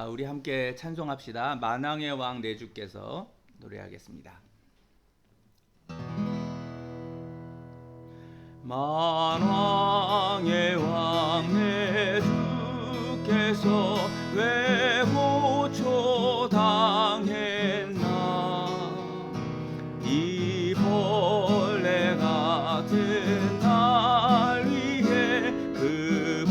우리 함께 찬송합시다. 만왕의 왕 내 주께서 노래하겠습니다. 만왕의 왕 내 주께서 왜 호초당했나. 이 벌레 같은 날 위해 그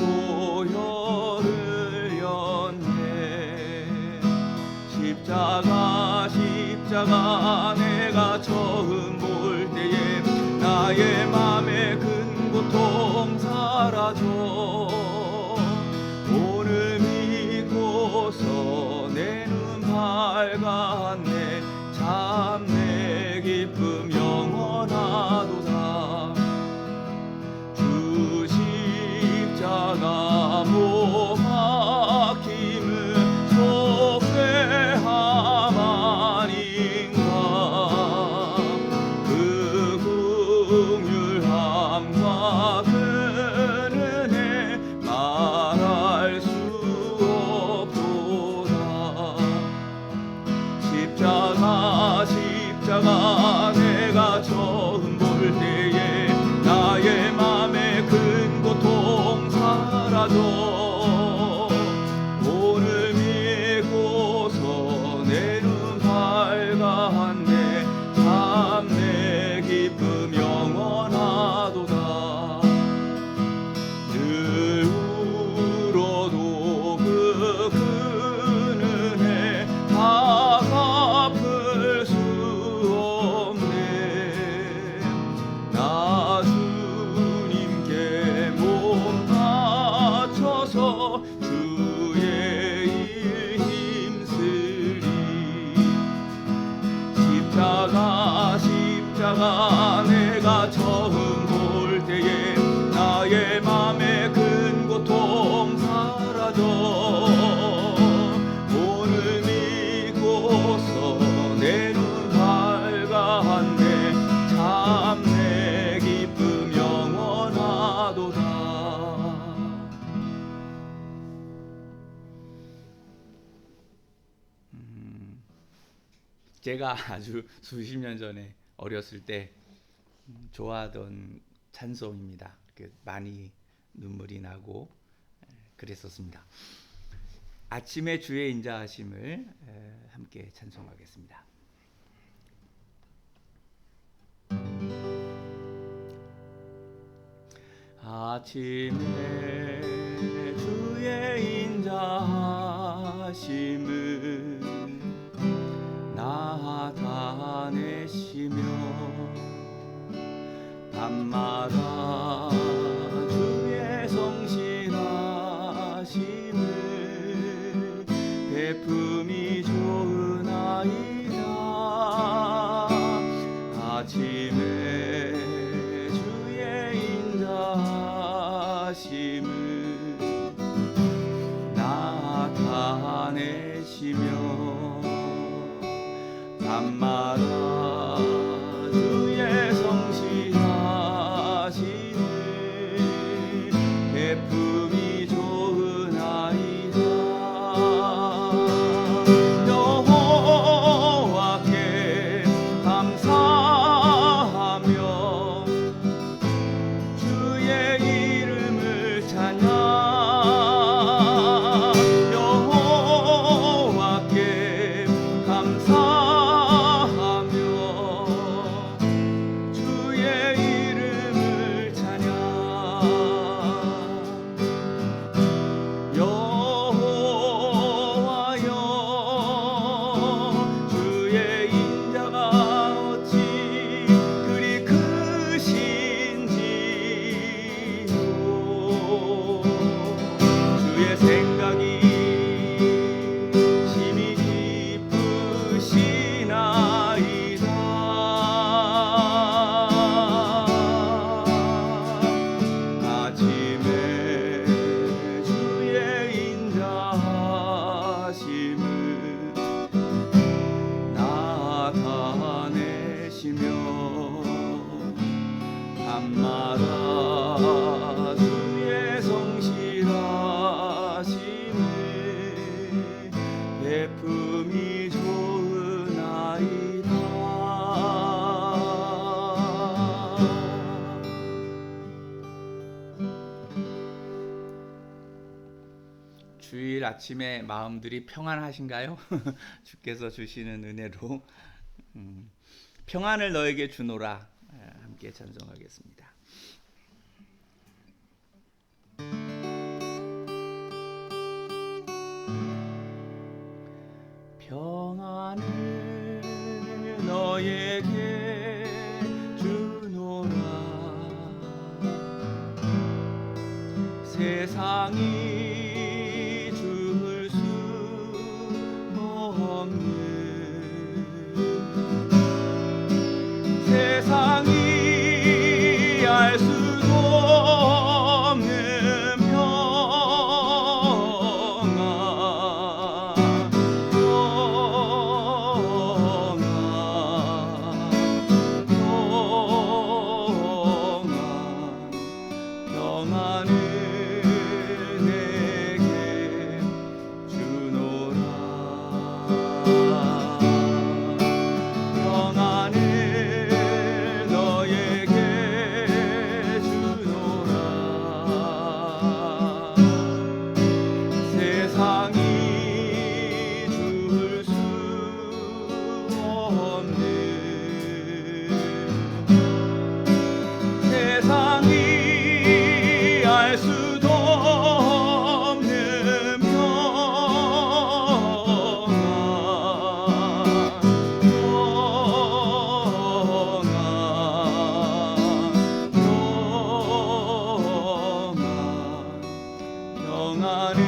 보혈을 였네. 십자가 내가 처음 볼 때에 나의 맘에 큰 고통 사라져. 오늘 믿고서 내 눈 밝았네. 참 내 기쁨 영원하도다. 주 십자가 못 박힘은 속죄함 아닌가. 그 긍휼함과 그 은혜 말할 수 없도다. 십자가 내가 처음 볼 때에 나의 맘에 큰 고통 사라져. 오늘 믿고서 내 눈 밝았네. 참 내 기쁨 영원하도다. 늘 울어도 그 큰 은혜 다 갚을 수 없네. 나 주님께 몸 바쳐서 주의 일 힘쓰리. 십자가 내가 처음 볼 때에 나의 맘에 큰 고통 사라져. 오늘 믿고서 내 눈 밝았네. 참 내 기쁨 영원하도다. 제가 아주 수십 년 전에 어렸을 때 좋아하던 찬송입니다. 많이 눈물이 나고 그랬었습니다. 아침에 주의 인자하심을 함께 찬송하겠습니다. 아침에 주의 인자하심을 나타내시며 밤마다 주의 성실하심을 베품이 좋은 아이다. 아침에 주의 인자하심을 나타내시며 밤마다 주의 성실하심을 베품이 좋은 아이다. 여호와께 감사하며 주의 이름을 찬양. 여호와께 감사하며 제품이 좋은 아이다. 주일 아침에 마음들이 평안하신가요? 주께서 주시는 은혜로 평안을 너에게 주노라. 함께 찬송하겠습니다. 평안을 너에게 주노라. 세상이 줄 수 없는, 세상이 알 수도 없는 평안, 평안을 내게 주노라. 평안을 너에게 주노라. 세상이 줄 수 없는, 세상이 알 수도 없는 평안을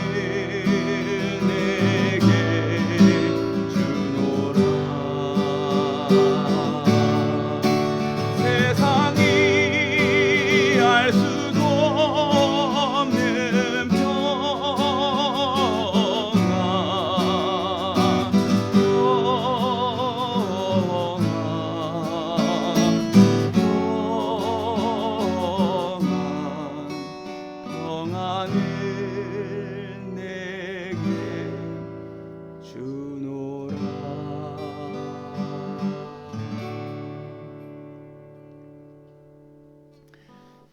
내게 주노라. 세상이 알 수도 없는 평안을 내게 주노라.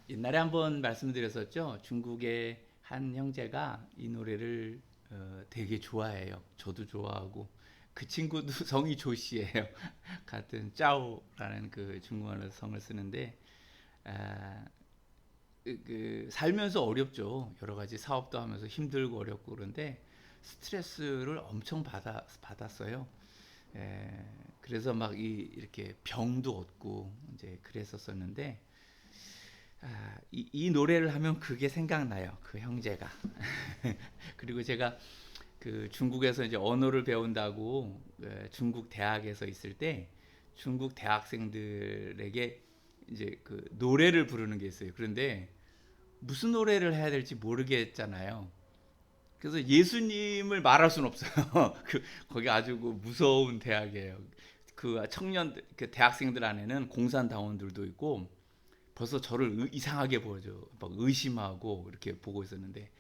옛날에 한번 말씀드렸었죠. 중국의 한 형제가 이 노래를 되게 좋아해요. 저도 좋아하고, 그 친구도 성이 조씨예요. 같은 짜오라는 그 중국어로 성을 쓰는데, 살면서 어렵죠. 여러 가지 사업도 하면서 힘들고 어렵고 그런데 스트레스를 엄청 받았어요. 그래서 막 이렇게 병도 얻고 이제 그랬었었는데, 이 노래를 하면 그게 생각나요. 그 형제가. 그리고 제가 그 중국에서 이제 언어를 배운다고 중국 대학에서 있을 때 중국 대학생들에게 이제 그 노래를 부르는 게 있어요. 그런데 무슨 노래를 해야 될지 모르겠잖아요. 그래서 예수님을 말할 수는 없어요. 거기 아주 무서운 대학이에요. 그 청년, 그 대학생들 안에는 공산당원들도 있고, 벌써 저를 이상하게 보죠. 막 의심하고 이렇게 보고 있었는데,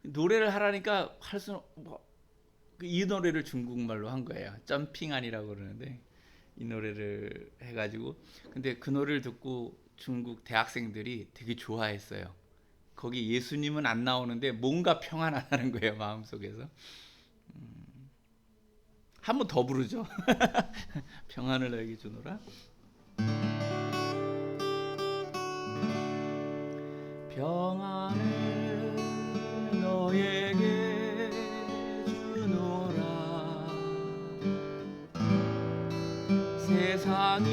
노래를 하라니까 할 수는 이 노래를 중국말로 한 거예요. 점핑안이라고 그러는데 이 노래를 해가지고, 근데 그 노래를 듣고 중국 대학생들이 되게 좋아했어요. 거기 예수님은 안 나오는데 뭔가 평안하다는 거예요, 마음속에서. 한 번 더 부르죠. 평안을 너에게 주노라. 평안을 너에게 주노라. 세상이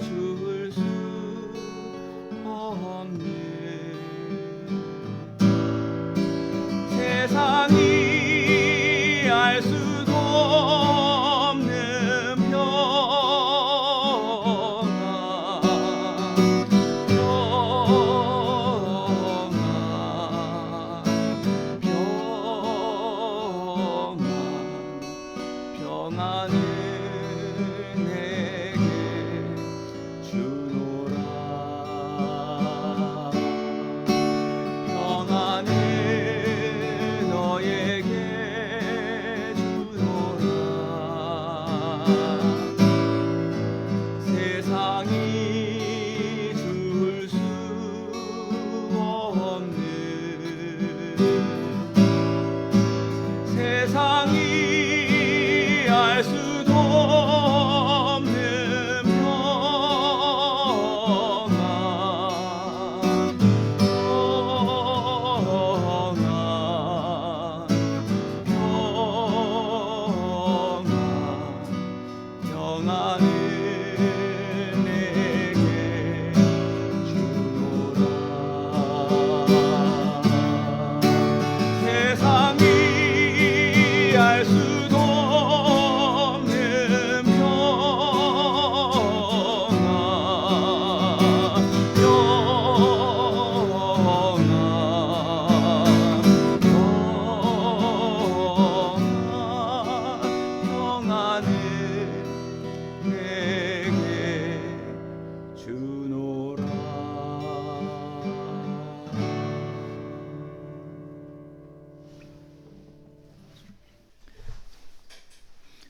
줄 수 없는, 세상이 알 수도 없는 평안을 내게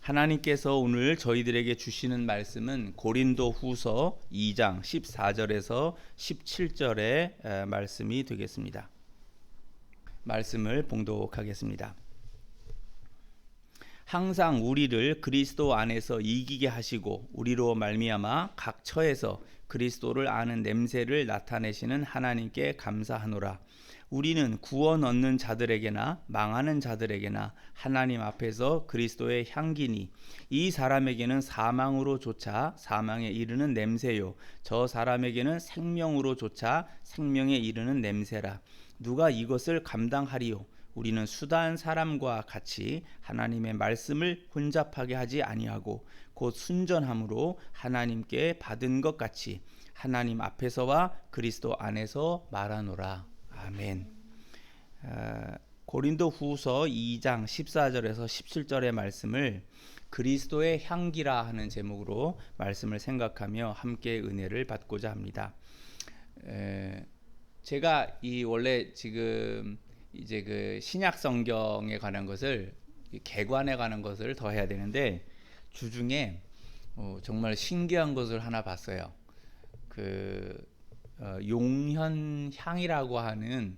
하나님께서 오늘 저희들에게 주시는 말씀은 고린도후서 2장 14절에서 17절의 말씀이 되겠습니다. 말씀을 봉독하겠습니다. 항상 우리를 그리스도 안에서 이기게 하시고 우리로 말미암아 각 처에서 그리스도를 아는 냄새를 나타내시는 하나님께 감사하노라. 우리는 구원 얻는 자들에게나 망하는 자들에게나 하나님 앞에서 그리스도의 향기니 이 사람에게는 사망으로조차 사망에 이르는 냄새요 저 사람에게는 생명으로조차 생명에 이르는 냄새라. 누가 이것을 감당하리요? 우리는 수다한 사람과 같이 하나님의 말씀을 혼잡하게 하지 아니하고 곧 순전함으로 하나님께 받은 것 같이 하나님 앞에서와 그리스도 안에서 말하노라. 아멘. 고린도후서 2장 14절에서 17절의 말씀을 그리스도의 향기라 하는 제목으로 말씀을 생각하며 함께 은혜를 받고자 합니다. 제가 이 원래 지금 이제 그 신약 성경에 관한 것을 개관에 관한 것을 더 해야 되는데 주중에 정말 신기한 것을 하나 봤어요. 용현향이라고 하는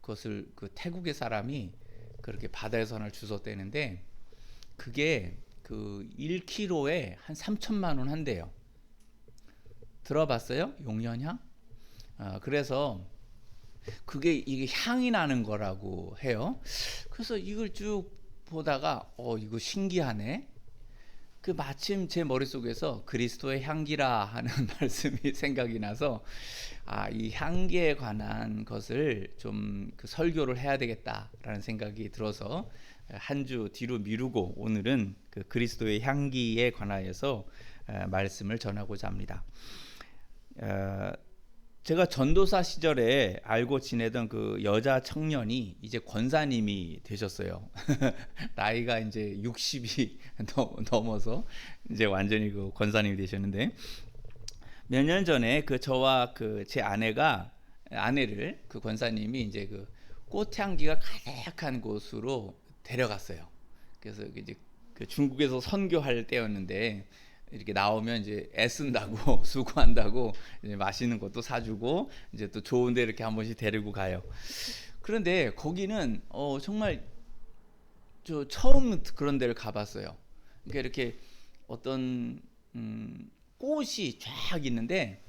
것을 그 태국의 사람이 그렇게 바다에서 하나 주웠대는데 그게 그 1kg에 한 3천만 원 한대요. 들어봤어요? 용현향? 그래서 그게 이게 향이 나는 거라고 해요. 그래서 이걸 쭉 보다가 이거 신기하네. 그 마침 제 머릿속에서 그리스도의 향기라 하는 말씀이 생각이 나서 이 향기에 관한 것을 좀 그 설교를 해야 되겠다라는 생각이 들어서 한 주 뒤로 미루고 오늘은 그 그리스도의 향기에 관하여서 말씀을 전하고자 합니다. 제가 전도사 시절에 알고 지내던 그 여자 청년이 이제 권사님이 되셨어요. 나이가 이제 60이 넘어서 이제 완전히 그 권사님이 되셨는데 몇 년 전에 그 저와 그 제 아내를 그 권사님이 이제 그 꽃향기가 가득한 곳으로 데려갔어요. 그래서 이제 그 중국에서 선교할 때였는데 이렇게 나오면 이제 애쓴다고 수고한다고 이제 맛있는 것도 사주고 이제 또 좋은데 이렇게 한 번씩 데리고 가요. 그런데 거기는 정말 저 처음 그런 데를 가봤어요. 그러니까 이렇게 어떤 꽃이 쫙 있는데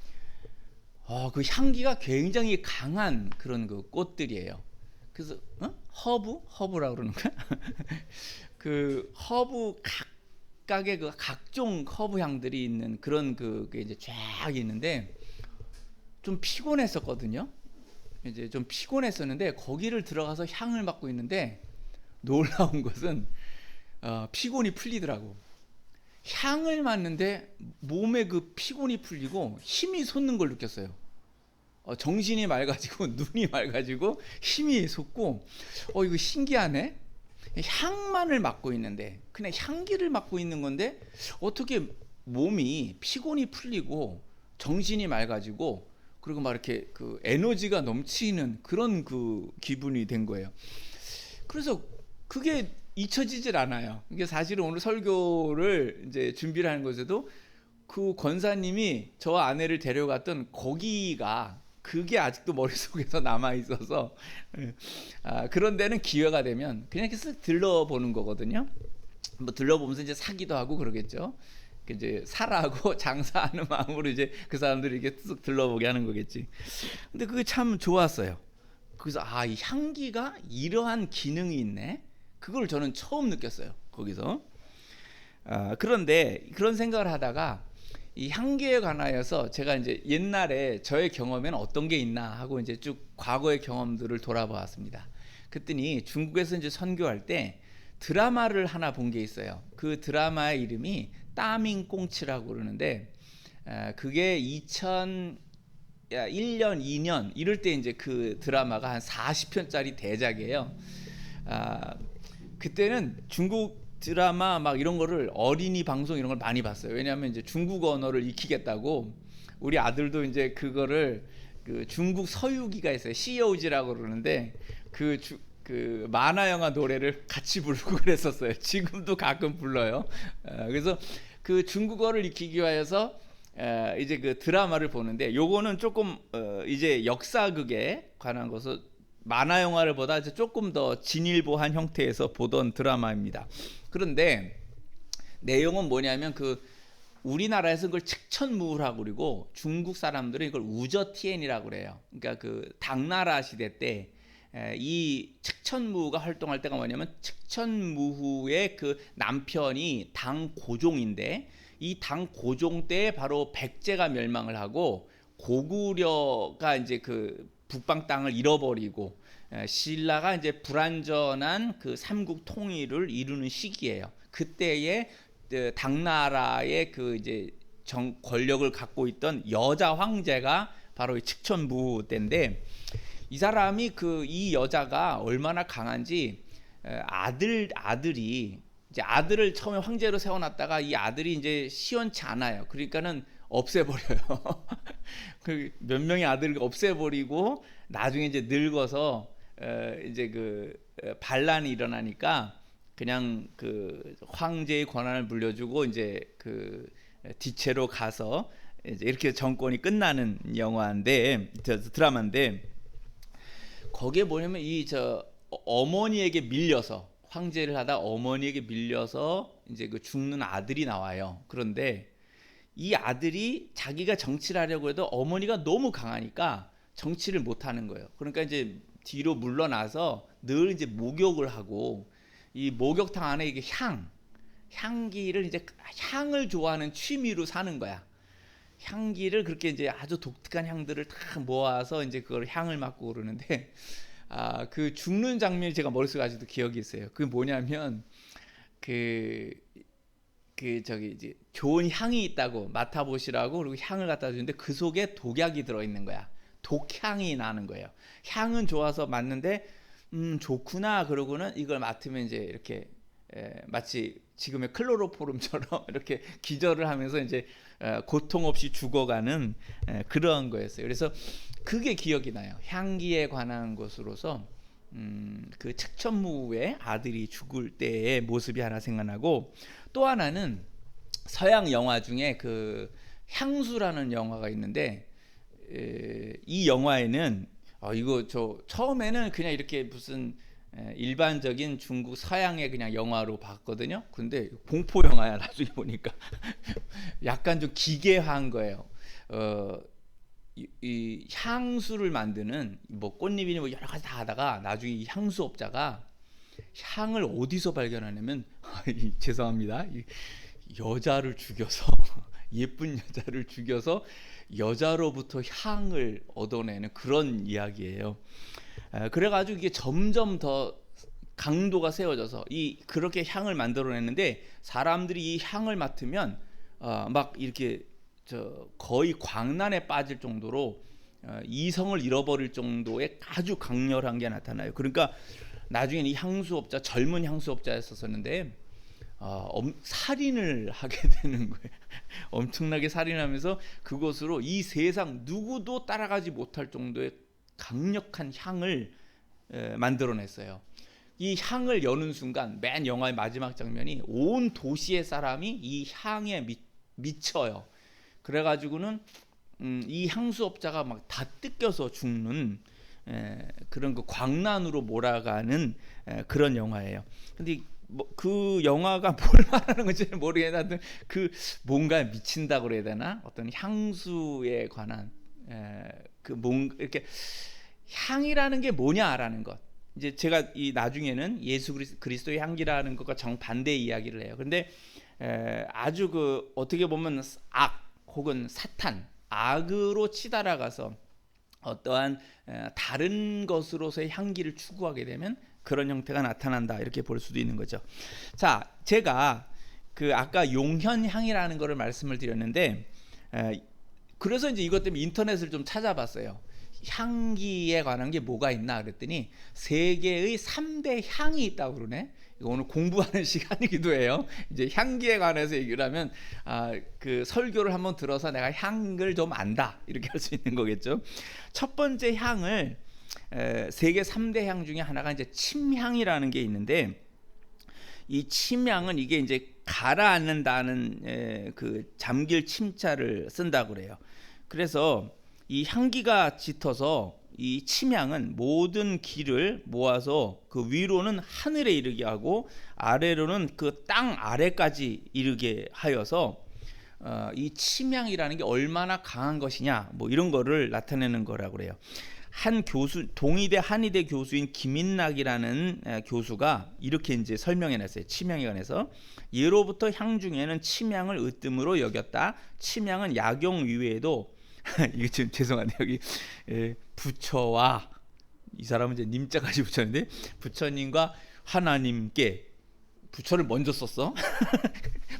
그 향기가 굉장히 강한 그런 그 꽃들이에요. 그래서 허브라고 그러는 거야? 그 허브 각각의 그 각종 허브 향들이 있는 그런 그게 이제 쫙 있는데 좀 피곤했었거든요. 이제 좀 피곤했었는데 거기를 들어가서 향을 맡고 있는데 놀라운 것은 피곤이 풀리더라고. 향을 맡는데 몸에 그 피곤이 풀리고 힘이 솟는 걸 느꼈어요. 정신이 맑아지고 눈이 맑아지고 힘이 솟고 이거 신기하네. 향만을 맡고 있는데 그냥 향기를 맡고 있는 건데 어떻게 몸이 피곤이 풀리고 정신이 맑아지고 그리고 막 이렇게 그 에너지가 넘치는 그런 그 기분이 된 거예요. 그래서 그게 잊혀지질 않아요. 이게 사실은 오늘 설교를 이제 준비를 하는 것에도 그 권사님이 저 아내를 데려갔던 거기가 그게 아직도 머릿속에서 남아 있어서 그런 데는 기회가 되면 그냥 이렇게 쓱 들러보는 거거든요. 뭐 들러보면서 이제 사기도 하고 그러겠죠. 이제 사라고 장사하는 마음으로 이제 그 사람들이 이렇게 쓱 들러보게 하는 거겠지. 근데 그게 참 좋았어요. 그래서 이 향기가 이러한 기능이 있네. 그걸 저는 처음 느꼈어요. 거기서. 그런데 그런 생각을 하다가 이 향기에 관하여서 제가 이제 옛날에 저의 경험에는 어떤 게 있나 하고 이제 쭉 과거의 경험들을 돌아보았습니다. 그랬더니 중국에서 이제 선교할 때 드라마를 하나 본 게 있어요. 그 드라마의 이름이 따밍꽁치라고 그러는데 그게 2001년, 2년 이럴 때 이제 그 드라마가 한 40편짜리 대작이에요. 그때는 중국 드라마 막 이런 거를 어린이 방송 이런 걸 많이 봤어요. 왜냐하면 이제 중국 언어를 익히겠다고 우리 아들도 이제 그거를 그 중국 서유기가 있어요. COG라고 그러는데 그 만화 영화 노래를 같이 부르고 그랬었어요. 지금도 가끔 불러요. 그래서 그 중국어를 익히기 위해서 이제 그 드라마를 보는데, 요거는 조금 이제 역사극에 관한 것을 만화 영화를 보다 이제 조금 더 진일보한 형태에서 보던 드라마입니다. 그런데 내용은 뭐냐면, 그 우리나라에서 그걸 측천무후라고 그러고 중국 사람들은 이걸 우저티엔이라고 그래요. 그러니까 그 당나라 시대 때 이 측천무후가 활동할 때가 뭐냐면, 측천무후의 그 남편이 당고종인데, 이 당고종 때 바로 백제가 멸망을 하고 고구려가 이제 그 북방 땅을 잃어버리고 신라가 이제 불완전한 그 삼국 통일을 이루는 시기예요. 그때에 당나라의 그 이제 권력을 갖고 있던 여자 황제가 바로 이 측천무후 때인데, 이 사람이 이 여자가 얼마나 강한지, 아들이 이제 아들을 처음에 황제로 세워놨다가 이 아들이 이제 시원치 않아요. 그러니까는 없애버려요. 그 몇 명의 아들을 없애버리고 나중에 이제 늙어서 이제 그 반란이 일어나니까 그냥 그 황제의 권한을 물려주고 이제 그 뒤채로 가서 이제 이렇게 정권이 끝나는 영화인데, 드라마인데, 거기에 뭐냐면 어머니에게 밀려서, 황제를 하다 어머니에게 밀려서 이제 그 죽는 아들이 나와요. 그런데 이 아들이 자기가 정치를 하려고 해도 어머니가 너무 강하니까 정치를 못 하는 거예요. 그러니까 이제 뒤로 물러나서 늘 이제 목욕을 하고, 이 목욕탕 안에 이게 향기를 이제 향을 좋아하는 취미로 사는 거야. 향기를 그렇게 이제 아주 독특한 향들을 다 모아서 이제 그걸 향을 맡고 그러는데, 그 죽는 장면이 제가 머릿속에 아직도 기억이 있어요. 그게 뭐냐면, 저기 이제 좋은 향이 있다고 맡아보시라고, 그리고 향을 갖다 주는데 그 속에 독약이 들어있는 거야. 독향이 나는 거예요. 향은 좋아서 맡는데 좋구나 그러고는 이걸 맡으면 이제 이렇게 마치 지금의 클로로포름처럼 이렇게 기절을 하면서 이제 고통 없이 죽어가는 그러한 거였어요. 그래서 그게 기억이 나요. 향기에 관한 것으로서 그 측천무후의 아들이 죽을 때의 모습이 하나 생각나고, 또 하나는 서양 영화 중에 그 향수라는 영화가 있는데, 이 영화에는 이거 저 처음에는 그냥 이렇게 무슨 일반적인 중국 서양의 그냥 영화로 봤거든요. 근데 공포 영화야 나중에 보니까. 약간 좀 기괴한 거예요. 이 향수를 만드는 뭐 꽃잎이니 뭐 여러 가지 다 하다가 나중에 이 향수업자가 향을 어디서 발견하냐면 죄송합니다. 여자를 죽여서 예쁜 여자를 죽여서 여자로부터 향을 얻어내는 그런 이야기예요. 그래가지고 이게 점점 더 강도가 세워져서 그렇게 향을 만들어내는데, 사람들이 이 향을 맡으면 막 이렇게 거의 광란에 빠질 정도로 이성을 잃어버릴 정도의 아주 강렬한 게 나타나요. 그러니까 나중에 이 향수업자, 젊은 향수업자였었는데 살인을 하게 되는 거예요. 엄청나게 살인하면서 그것으로 이 세상 누구도 따라가지 못할 정도의 강력한 향을 만들어냈어요. 이 향을 여는 순간, 맨 영화의 마지막 장면이 온 도시의 사람이 이 향에 미쳐요. 그래가지고는 이 향수업자가 막 다 뜯겨서 죽는 그런 그 광란으로 몰아가는 그런 영화예요. 근데 그 영화가 뭘 말하는 건지 모르겠는데, 그 뭔가 미친다고 그래야 되나? 어떤 향수에 관한 이렇게 향이라는 게 뭐냐라는 것. 이제 제가 이 나중에는 예수 그리스도의 향기라는 것과 정반대의 이야기를 해요. 근데 아주 그 어떻게 보면 악 혹은 사탄, 악으로 치달아가서 어떠한 다른 것으로서의 향기를 추구하게 되면 그런 형태가 나타난다, 이렇게 볼 수도 있는 거죠. 자, 제가 그 아까 용현향이라는 거를 말씀을 드렸는데, 그래서 이제 이것 때문에 인터넷을 좀 찾아봤어요. 향기에 관한 게 뭐가 있나 그랬더니 세계의 3대 향이 있다고 그러네. 이거 오늘 공부하는 시간이기도 해요. 이제 향기에 관해서 얘기를 하면 그 설교를 한번 들어서 내가 향을 좀 안다, 이렇게 할 수 있는 거겠죠. 첫 번째 향을 세계 3대 향 중에 하나가 이제 침향이라는 게 있는데, 이 침향은 이게 이제 가라앉는다는 그 잠길 침자를 쓴다고 그래요. 그래서 이 향기가 짙어서 이 침향은 모든 기를 모아서 그 위로는 하늘에 이르게 하고 아래로는 그 땅 아래까지 이르게 하여서 이 침향이라는 게 얼마나 강한 것이냐, 뭐 이런 거를 나타내는 거라고 그래요. 한 교수, 동의대 한의대 교수인 김인락이라는 교수가 이렇게 이제 설명해 놨어요. 침향에 관해서. 예로부터 향 중에는 침향을 으뜸으로 여겼다. 침향은 약용 이외에도 이게 좀 죄송한데 여기 부처와, 이 사람은 이제 님자까지 붙였는데, 부처님과 하나님께, 부처를 먼저 썼어.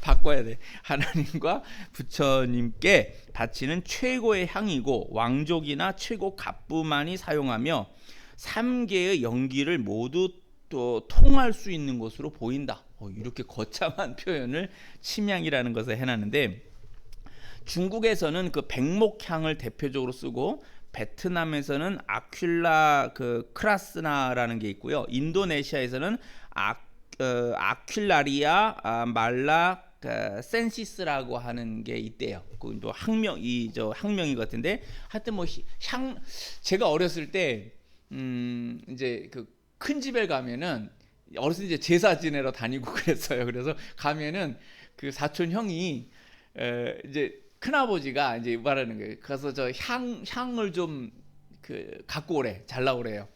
바꿔야 돼. 하나님과 부처님께 바치는 최고의 향이고 왕족이나 최고 갑부만이 사용하며 3개의 연기를 모두 또 통할 수 있는 것으로 보인다. 이렇게 거창한 표현을 침향이라는 것을 해놨는데, 중국에서는 그 백목향을 대표적으로 쓰고, 베트남에서는 아퀼라 그 크라스나라는 게 있고요. 인도네시아에서는 아퀼라리아 말라 센시스라고 하는 게 있대요. 또 학명이 같은데, 하여튼 뭐 향, 제가 어렸을 때 이제 그 큰 집에 가면은, 어렸을 때 이제 제사 지내러 다니고 그랬어요. 그래서 가면은 그 사촌 형이 이제 큰아버지가 이제 말하는 거예요. 가서 저 향을 좀 그 갖고 오래, 잘 나오래요.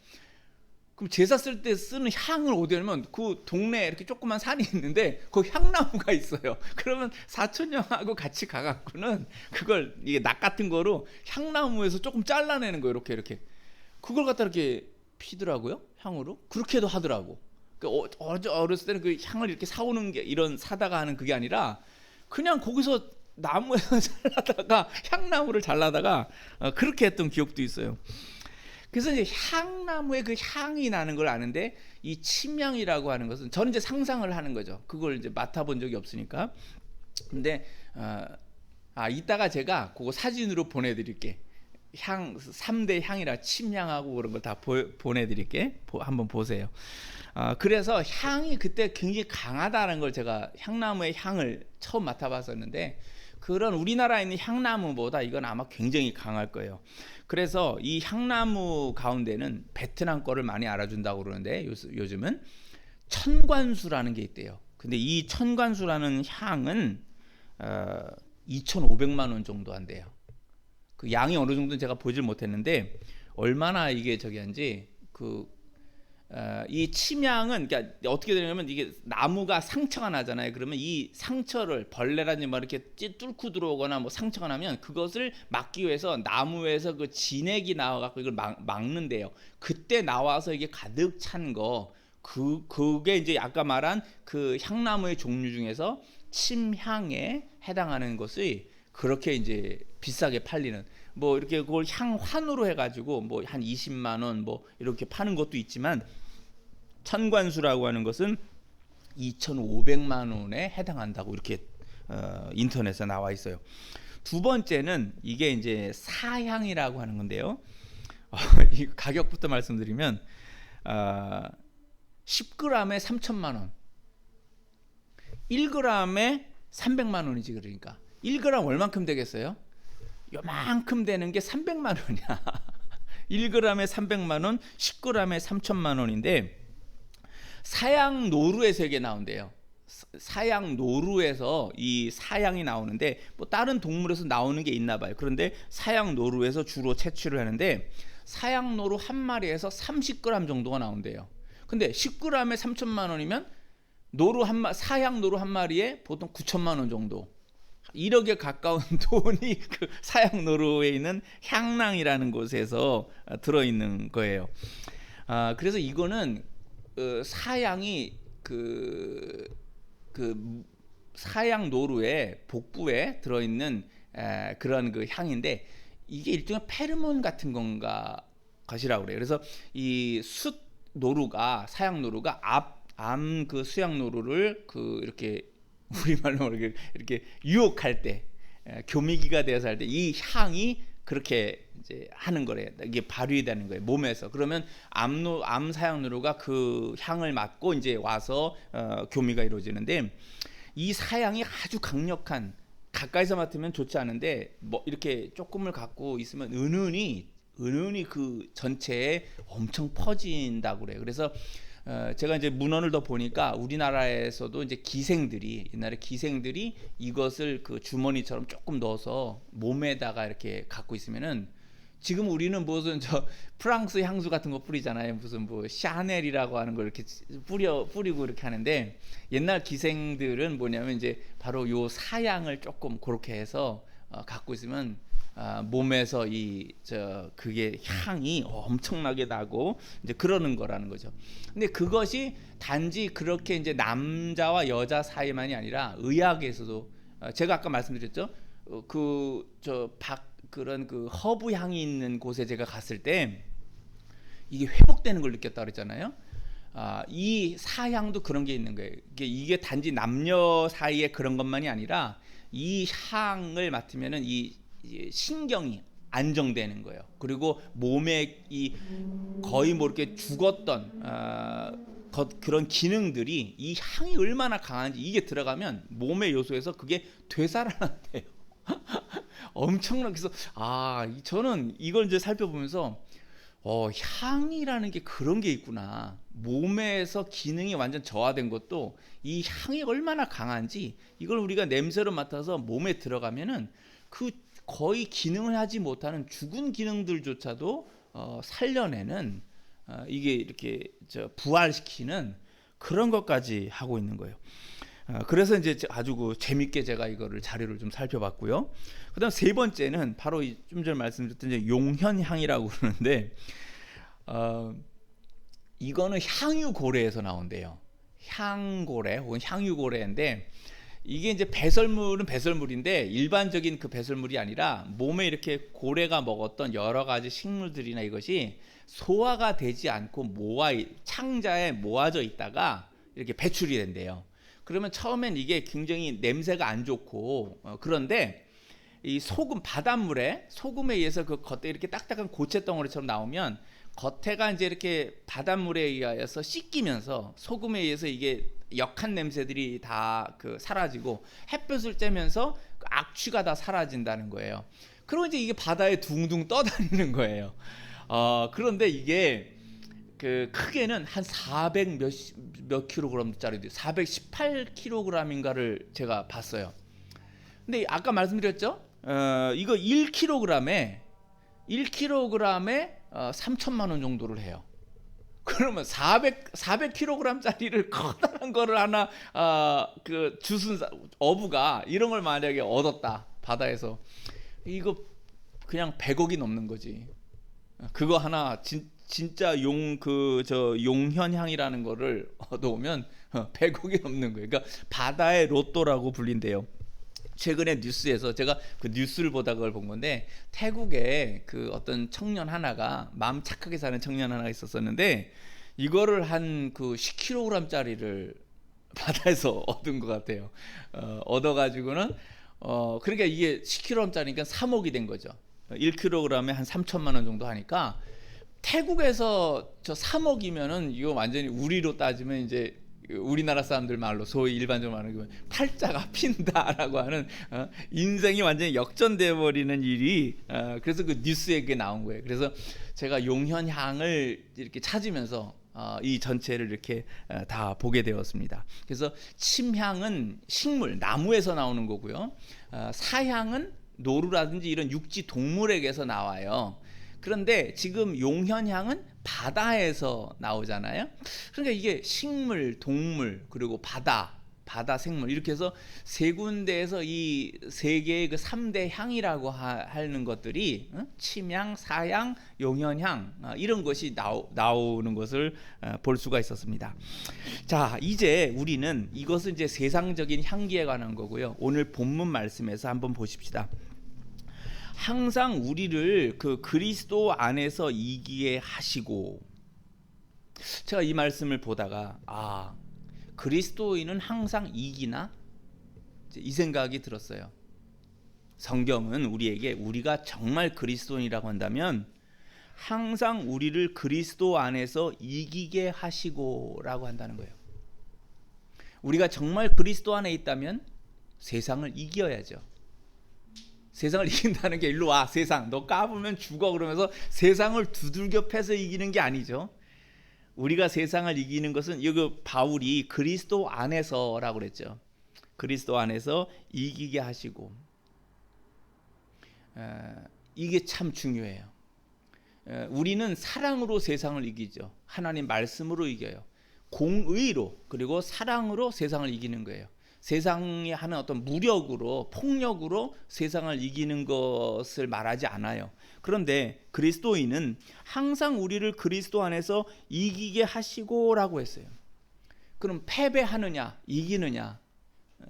그럼 제사 쓸 때 쓰는 향을 어디 하냐면, 그 동네에 이렇게 조그만 산이 있는데 거기 향나무가 있어요. 그러면 사촌 형하고 같이 가갖고는 그걸, 이게 낙 같은 거로 향나무에서 조금 잘라내는 거예요. 이렇게 그걸 갖다 이렇게 피더라고요. 향으로. 그렇게도 하더라고. 어렸을 때는 그 향을 이렇게 사오는 게, 이런 사다가 하는 그게 아니라 그냥 거기서 나무에서 잘라다가, 향나무를 잘라다가 그렇게 했던 기억도 있어요. 그래서 이제 향나무의 그 향이 나는 걸 아는데, 이 침향이라고 하는 것은 저는 이제 상상을 하는 거죠. 그걸 이제 맡아본 적이 없으니까. 근데 이따가 제가 그거 사진으로 보내드릴게. 3대 향이라 침향하고 그런 걸 다 보내드릴게. 한번 보세요. 그래서 향이 그때 굉장히 강하다는 걸 제가 향나무의 향을 처음 맡아봤었는데, 그런 우리나라에 있는 향나무보다 이건 아마 굉장히 강할 거예요. 그래서 이 향나무 가운데는 베트남 거를 많이 알아준다고 그러는데, 요즘은 천관수라는 게 있대요. 근데 이 천관수라는 향은 2,500만 원 정도 한대요. 그 양이 어느 정도는 제가 보질 못했는데, 얼마나 이게 한지, 이 침향은, 그러니까 어떻게 되냐면, 이게 나무가 상처가 나잖아요. 그러면 이 상처를, 벌레라든지 뭐 이렇게 뚫고 들어오거나 뭐 상처가 나면 그것을 막기 위해서 나무에서 그 진액이 나와갖고 이걸 막는데요. 그때 나와서 이게 가득 찬 거, 그게 이제 아까 말한 그 향나무의 종류 중에서 침향에 해당하는 것이 그렇게 이제 비싸게 팔리는, 뭐 이렇게 그걸 향환으로 해가지고 뭐 한 20만 원 뭐 이렇게 파는 것도 있지만, 천관수라고 하는 것은 2,500만 원에 해당한다고 이렇게 인터넷에 나와 있어요. 두 번째는 이게 이제 사향이라고 하는 건데요. 이 가격부터 말씀드리면 10g에 3천만 원, 1g에 300만 원이지. 그러니까 1g 얼만큼 되겠어요? 요만큼 되는 게 300만 원이야. 1g에 300만 원, 10g에 3천만 원인데, 사양 노루에서 이게 나온대요. 사양 노루에서 이 사양이 나오는데, 뭐 다른 동물에서 나오는 게 있나 봐요. 그런데 사양 노루에서 주로 채취를 하는데, 사양 노루 한 마리에서 30g 정도가 나온대요. 근데 10g에 3천만 원이면 사양 노루 한 마리에 보통 9천만 원 정도, 1억에 가까운 돈이 그 사양 노루에 있는 향낭이라는 곳에서 들어있는 거예요. 그래서 이거는 사양이 그 사양 노루의 복부에 들어있는 그런 그 향인데, 이게 일종의 페르몬 같은 건가 것이라고 그래요. 그래서 이 숫 노루가, 사양 노루가 암 그 수양 노루를 이렇게 우리말로 이렇게 유혹할 때, 교미기가 되어서 할 때 이 향이 그렇게 이제 하는 거래요. 이게 발휘되는 거예요, 몸에서. 그러면 암 사양누루가 그 향을 맡고 이제 와서 교미가 이루어지는데, 이 사양이 아주 강력한, 가까이서 맡으면 좋지 않은데 뭐 이렇게 조금을 갖고 있으면 은은히 그 전체에 엄청 퍼진다고 그래요. 그래서 제가 이제 문헌을 더 보니까 우리나라에서도 이제 기생들이, 옛날에 기생들이 이것을 그 주머니처럼 조금 넣어서 몸에다가 이렇게 갖고 있으면은, 지금 우리는 무슨 저 프랑스 향수 같은 거 뿌리잖아요. 무슨 뭐 샤넬이라고 하는 걸 이렇게 뿌리고 이렇게 하는데, 옛날 기생들은 뭐냐면 이제 바로 요 사양을 조금 그렇게 해서 갖고 있으면 몸에서 그게 향이 엄청나게 나고 이제 그러는 거라는 거죠. 근데 그것이 단지 그렇게 이제 남자와 여자 사이만이 아니라 의학에서도, 제가 아까 말씀드렸죠. 그런 그 허브 향이 있는 곳에 제가 갔을 때 이게 회복되는 걸 느꼈다 그랬잖아요. 이 사향도 그런 게 있는 거예요. 이게 단지 남녀 사이에 그런 것만이 아니라 이 향을 맡으면은 이 신경이 안정되는 거예요. 그리고 몸에 이 거의 뭐 이렇게 죽었던 그런 기능들이, 이 향이 얼마나 강한지, 이게 들어가면 몸의 요소에서 그게 되살아난대요. 엄청나게. 그래서 저는 이걸 이제 살펴보면서 향이라는 게 그런 게 있구나. 몸에서 기능이 완전 저하된 것도 이 향이 얼마나 강한지, 이걸 우리가 냄새로 맡아서 몸에 들어가면은 그 거의 기능을 하지 못하는 죽은 기능들조차도 살려내는, 이게 이렇게 부활시키는 그런 것까지 하고 있는 거예요. 그래서 이제 아주 재밌게 제가 이거를 자료를 좀 살펴봤고요. 그다음 세 번째는 바로 좀 전에 말씀드렸던 이제 용현향이라고 그러는데, 이거는 향유고래에서 나온대요. 향고래 혹은 향유고래인데, 이게 이제 배설물은 배설물인데 일반적인 그 배설물이 아니라 몸에 이렇게 고래가 먹었던 여러 가지 식물들이나 이것이 소화가 되지 않고 창자에 모아져 있다가 이렇게 배출이 된대요. 그러면 처음엔 이게 굉장히 냄새가 안 좋고, 그런데 이 바닷물에 소금에 의해서 그 겉에 이렇게 딱딱한 고체 덩어리처럼 나오면, 겉에가 이제 이렇게 바닷물에 의해서 씻기면서 소금에 의해서 이게 역한 냄새들이 다 사라지고, 햇볕을 쬐면서 악취가 다 사라진다는 거예요. 그리고 이제 이게 바다에 둥둥 떠다니는 거예요. 그런데 이게 크게는 한 400 몇 킬로그램짜리, 418킬로그램인가를 제가 봤어요. 근데 아까 말씀드렸죠? 이거 1kg에 3천만 원 정도를 해요. 그러면 400kg짜리를 커다란 거를 하나 주순 어부가 이런 걸 만약에 얻었다, 바다에서, 이거 그냥 100억이 넘는 거지. 그거 하나 진짜 용현향이라는 거를 얻어오면 100억이 넘는 거예요. 그러니까 바다의 로또라고 불린대요. 최근에 뉴스에서 제가 그 뉴스를 보다 그걸 본 건데, 태국에 어떤 청년 하나가, 마음 착하게 사는 청년 하나가 있었었는데, 이거를 한 10kg짜리를 바다에서 얻은 것 같아요. 얻어가지고는 그러니까 이게 10kg짜리니까 3억이 된 거죠. 1kg에 한 3천만 원 정도 하니까, 태국에서 3억이면은 이거 완전히 우리로 따지면 이제 우리나라 사람들 말로 소위 일반적으로 말하는 팔자가 핀다라고 하는, 인생이 완전히 역전돼 버리는 일이, 그래서 그 뉴스에 그게 나온 거예요. 그래서 제가 용현향을 이렇게 찾으면서 이 전체를 이렇게 다 보게 되었습니다. 그래서 침향은 식물, 나무에서 나오는 거고요. 사향은 노루라든지 이런 육지 동물에게서 나와요. 그런데 지금 용현향은 바다에서 나오잖아요. 그러니까 이게 식물, 동물, 그리고 바다 생물, 이렇게 해서 세 군데에서 이 세 개의 3대 향이라고 하는 것들이, 침향, 사향, 용현향, 이런 것이 나오는 것을 볼 수가 있었습니다. 자, 이제 우리는 이것은 이제 세상적인 향기에 관한 거고요. 오늘 본문 말씀에서 한번 보십시다. 항상 우리를 그리스도 안에서 이기게 하시고, 제가 이 말씀을 보다가 그리스도인은 항상 이기나? 이 생각이 들었어요. 성경은 우리에게 우리가 정말 그리스도인이라고 한다면 항상 우리를 그리스도 안에서 이기게 하시고라고 한다는 거예요. 우리가 정말 그리스도 안에 있다면 세상을 이겨야죠. 세상을 이긴다는 게 일로 와, 세상 너 까부면 죽어 그러면서 세상을 두들겨 패서 이기는 게 아니죠. 우리가 세상을 이기는 것은 여기 바울이 그리스도 안에서라고 그랬죠. 그리스도 안에서 이기게 하시고, 이게 참 중요해요. 우리는 사랑으로 세상을 이기죠. 하나님 말씀으로 이겨요. 공의로, 그리고 사랑으로 세상을 이기는 거예요. 세상이 하는 어떤 무력으로, 폭력으로 세상을 이기는 것을 말하지 않아요. 그런데 그리스도인은 항상 우리를 그리스도 안에서 이기게 하시고라고 했어요. 그럼 패배하느냐 이기느냐,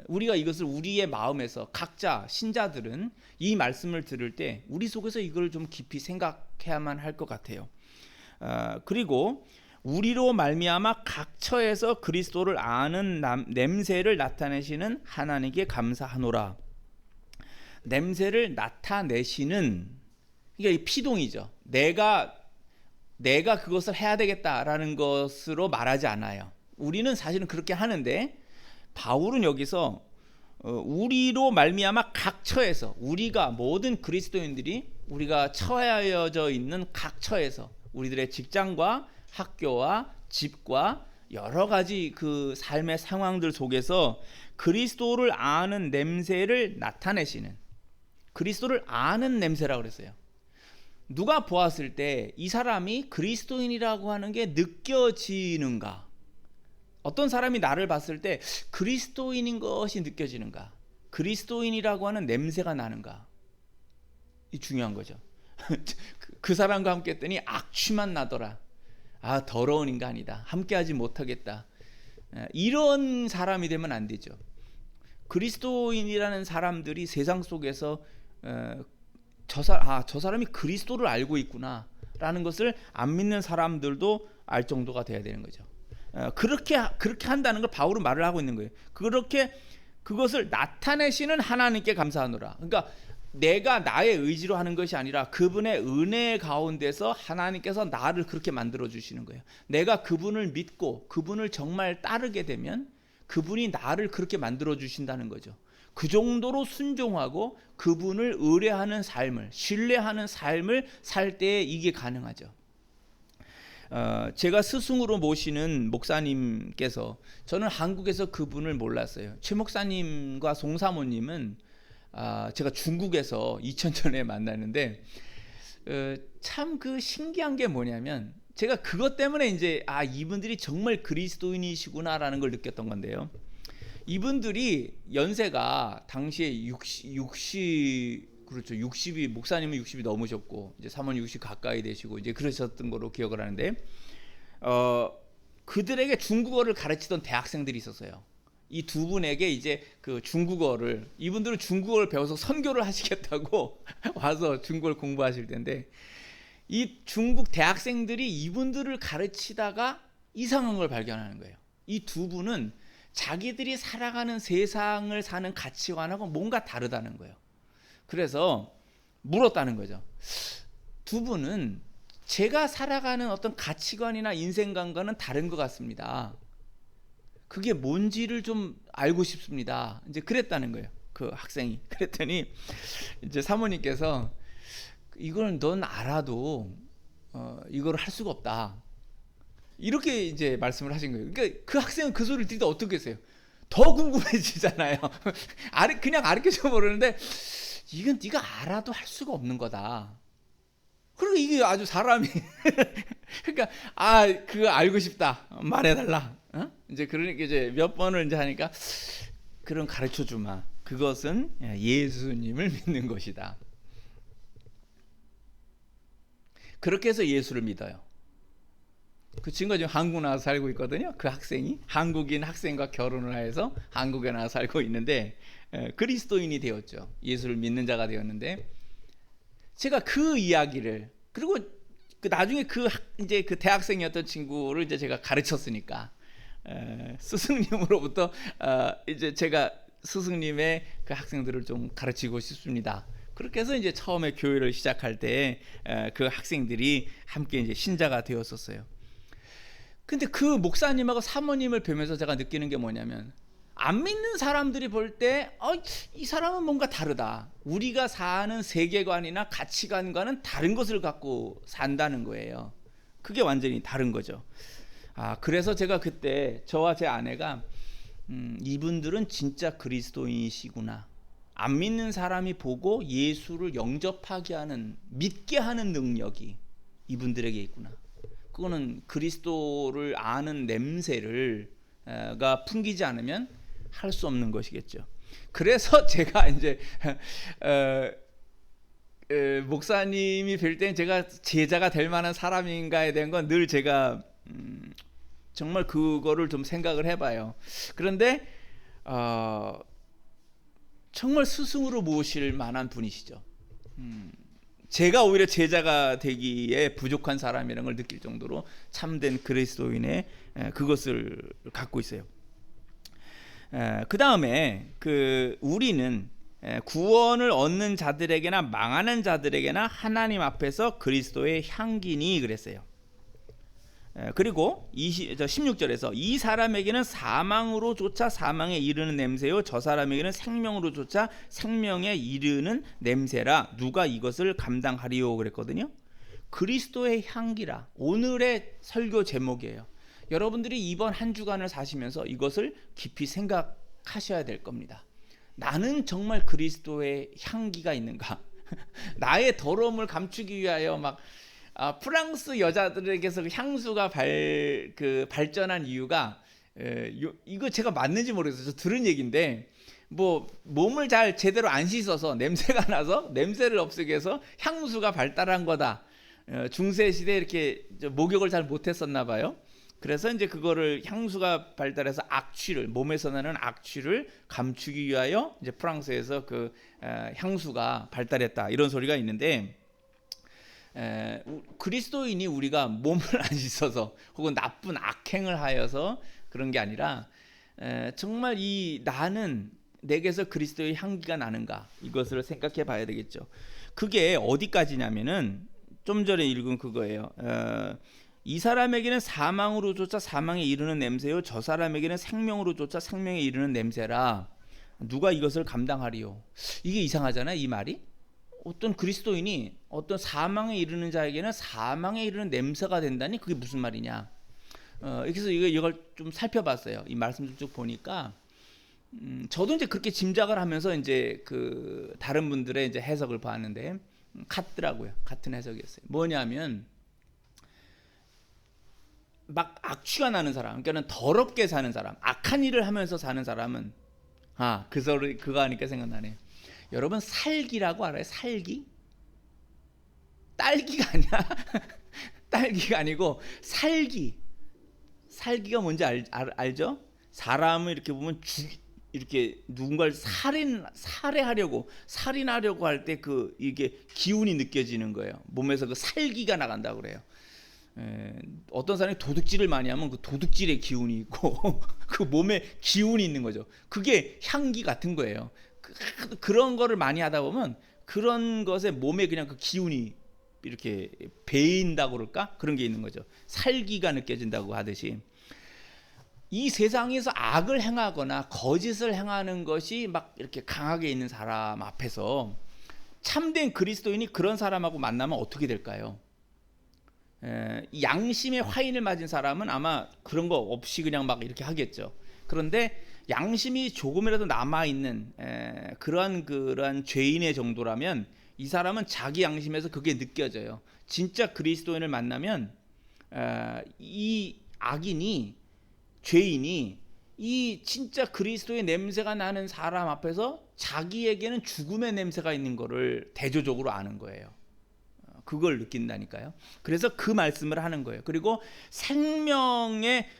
우리가 이것을 우리의 마음에서 각자 신자들은 이 말씀을 들을 때 우리 속에서 이걸 좀 깊이 생각해야만 할 것 같아요. 그리고 우리로 말미암아 각 처에서 그리스도를 아는 냄새를 나타내시는 하나님께 감사하노라. 냄새를 나타내시는, 그러니까 이 피동이죠. 내가 그것을 해야 되겠다라는 것으로 말하지 않아요. 우리는 사실은 그렇게 하는데 바울은 여기서 우리로 말미암아 각 처에서, 우리가 모든 그리스도인들이 우리가 처해져 있는 각 처에서, 우리들의 직장과 학교와 집과 여러 가지 그 삶의 상황들 속에서 그리스도를 아는 냄새를 나타내시는, 그리스도를 아는 냄새라고 그랬어요. 누가 보았을 때 이 사람이 그리스도인이라고 하는 게 느껴지는가? 어떤 사람이 나를 봤을 때 그리스도인인 것이 느껴지는가? 그리스도인이라고 하는 냄새가 나는가? 이 중요한 거죠. 그 사람과 함께 했더니 악취만 나더라. 아, 더러운 인간이다. 함께하지 못하겠다. 이런 사람이 되면 안 되죠. 그리스도인이라는 사람들이 세상 속에서 저 사람이 그리스도를 알고 있구나라는 것을 안 믿는 사람들도 알 정도가 돼야 되는 거죠. 그렇게 한다는 걸 바울은 말을 하고 있는 거예요. 그렇게 그것을 나타내시는 하나님께 감사하노라. 그러니까 내가 나의 의지로 하는 것이 아니라 그분의 은혜 가운데서 하나님께서 나를 그렇게 만들어 주시는 거예요. 내가 그분을 믿고 그분을 정말 따르게 되면 그분이 나를 그렇게 만들어 주신다는 거죠. 그 정도로 순종하고 그분을 의뢰하는 삶을, 신뢰하는 삶을 살 때에 이게 가능하죠. 제가 스승으로 모시는 목사님께서, 저는 한국에서 그분을 몰랐어요. 최 목사님과 송 사모님은 제가 중국에서 2000년에 만났는데 참 그 신기한 게 뭐냐면, 제가 그것 때문에 이제 이분들이 정말 그리스도인이시구나라는 걸 느꼈던 건데요. 이분들이 연세가 당시에 60이, 목사님은 60이 넘으셨고 이제 사모님 60 가까이 되시고 이제 그러셨던 거로 기억을 하는데, 그들에게 중국어를 가르치던 대학생들이 있었어요. 이 두 분에게 이제 그 중국어를, 이분들은 중국어를 배워서 선교를 하시겠다고 와서 중국어를 공부하실 텐데, 이 중국 대학생들이 이분들을 가르치다가 이상한 걸 발견하는 거예요. 이 두 분은 자기들이 살아가는 세상을 사는 가치관하고 뭔가 다르다는 거예요. 그래서 물었다는 거죠. 두 분은 제가 살아가는 어떤 가치관이나 인생관과는 다른 것 같습니다. 그게 뭔지를 좀 알고 싶습니다. 이제 그랬다는 거예요. 그 학생이. 그랬더니 이제 사모님께서 이걸 넌 알아도 이걸 할 수가 없다. 이렇게 이제 말씀을 하신 거예요. 그러니까 그 학생은 그 소리를 듣다 어떻게 했어요? 더 궁금해지잖아요. 그냥 가르쳐줘 모르는데 이건 네가 알아도 할 수가 없는 거다. 그러니까 이게 아주 사람이 그러니까 그거 알고 싶다. 말해달라. 이제 그러니까 이제 몇 번을 이제 하니까 그럼 가르쳐 주마. 그것은 예수님을 믿는 것이다. 그렇게 해서 예수를 믿어요. 그 친구가 지금 한국 나와서 살고 있거든요. 그 학생이 한국인 학생과 결혼을 해서 한국에 나와서 살고 있는데 그리스도인이 되었죠. 예수를 믿는 자가 되었는데, 제가 그 이야기를, 그리고 나중에 이제 그 대학생이었던 친구를 이제 제가 가르쳤으니까 스승님으로부터 이제 제가 스승님의 그 학생들을 좀 가르치고 싶습니다. 그렇게 해서 이제 처음에 교회를 시작할 때 그 학생들이 함께 이제 신자가 되었었어요. 근데 그 목사님하고 사모님을 뵈면서 제가 느끼는 게 뭐냐면, 안 믿는 사람들이 볼 때 이 사람은 뭔가 다르다. 우리가 사는 세계관이나 가치관과는 다른 것을 갖고 산다는 거예요. 그게 완전히 다른 거죠. 그래서 제가 그때 저와 제 아내가 이분들은 진짜 그리스도인이시구나. 안 믿는 사람이 보고 예수를 영접하게 하는, 믿게 하는 능력이 이분들에게 있구나. 그거는 그리스도를 아는 냄새를 가 풍기지 않으면 할 수 없는 것이겠죠. 그래서 제가 이제 목사님이 뵐 때는 제가 제자가 될 만한 사람인가에 대한 건 늘 제가 정말 그거를 좀 생각을 해봐요. 그런데 정말 스승으로 모실 만한 분이시죠. 제가 오히려 제자가 되기에 부족한 사람이라는 걸 느낄 정도로 참된 그리스도인의 그것을 갖고 있어요. 그 다음에 우리는 구원을 얻는 자들에게나 망하는 자들에게나 하나님 앞에서 그리스도의 향기니 그랬어요. 그리고 16절에서 이 사람에게는 사망으로조차 사망에 이르는 냄새요 저 사람에게는 생명으로조차 생명에 이르는 냄새라 누가 이것을 감당하리요 그랬거든요. 그리스도의 향기라 오늘의 설교 제목이에요. 여러분들이 이번 한 주간을 사시면서 이것을 깊이 생각하셔야 될 겁니다. 나는 정말 그리스도의 향기가 있는가? 나의 더러움을 감추기 위하여 프랑스 여자들에게서 향수가 발전한 이유가 이거 제가 맞는지 모르겠어요. 저 들은 얘기인데 몸을 잘 제대로 안 씻어서 냄새가 나서 냄새를 없애기 위해서 향수가 발달한 거다. 중세 시대에 이렇게 목욕을 잘 못했었나 봐요. 그래서 이제 그거를 향수가 발달해서 몸에서 나는 악취를 감추기 위하여 이제 프랑스에서 향수가 발달했다 이런 소리가 있는데, 그리스도인이 우리가 몸을 안 씻어서 혹은 나쁜 악행을 하여서 그런 게 아니라 정말 나는 내게서 그리스도의 향기가 나는가 이것을 생각해 봐야 되겠죠. 그게 어디까지냐면은 좀 전에 읽은 그거예요. 이 사람에게는 사망으로조차 사망에 이르는 냄새요 저 사람에게는 생명으로조차 생명에 이르는 냄새라 누가 이것을 감당하리요. 이게 이상하잖아요. 이 말이 어떤 그리스도인이 어떤 사망에 이르는 자에게는 사망에 이르는 냄새가 된다니 그게 무슨 말이냐. 그래서 이걸 좀 살펴봤어요. 이 말씀 쭉 보니까 저도 이제 그렇게 짐작을 하면서 이제 다른 분들의 이제 해석을 봤는데 같더라고요. 같은 해석이었어요. 뭐냐면 악취가 나는 사람, 그러니까 더럽게 사는 사람, 악한 일을 하면서 사는 사람은 그거 하니까 생각나네요. 여러분 살기라고 알아요? 살기? 딸기가 아니야. 딸기가 아니고 살기가 뭔지 알죠? 사람을 이렇게 보면 이렇게 누군가를 살해하려고 할 때 이게 기운이 느껴지는 거예요. 몸에서 살기가 나간다고 그래요. 어떤 사람이 도둑질을 많이 하면 그 도둑질의 기운이 있고 그 몸에 기운이 있는 거죠. 그게 향기 같은 거예요. 그런 거를 많이 하다 보면 그런 것에 몸에 그냥 그 기운이 이렇게 배인다고 그럴까? 그런 게 있는 거죠. 살기가 느껴진다고 하듯이 이 세상에서 악을 행하거나 거짓을 행하는 것이 이렇게 강하게 있는 사람 앞에서 참된 그리스도인이 그런 사람하고 만나면 어떻게 될까요? 양심의 화인을 맞은 사람은 아마 그런 거 없이 그냥 이렇게 하겠죠. 그런데 양심이 조금이라도 남아있는 그러한 죄인의 정도라면 이 사람은 자기 양심에서 그게 느껴져요. 진짜 그리스도인을 만나면 이 악인이, 죄인이 이 진짜 그리스도의 냄새가 나는 사람 앞에서 자기에게는 죽음의 냄새가 있는 거를 대조적으로 아는 거예요. 그걸 느낀다니까요. 그래서 그 말씀을 하는 거예요. 그리고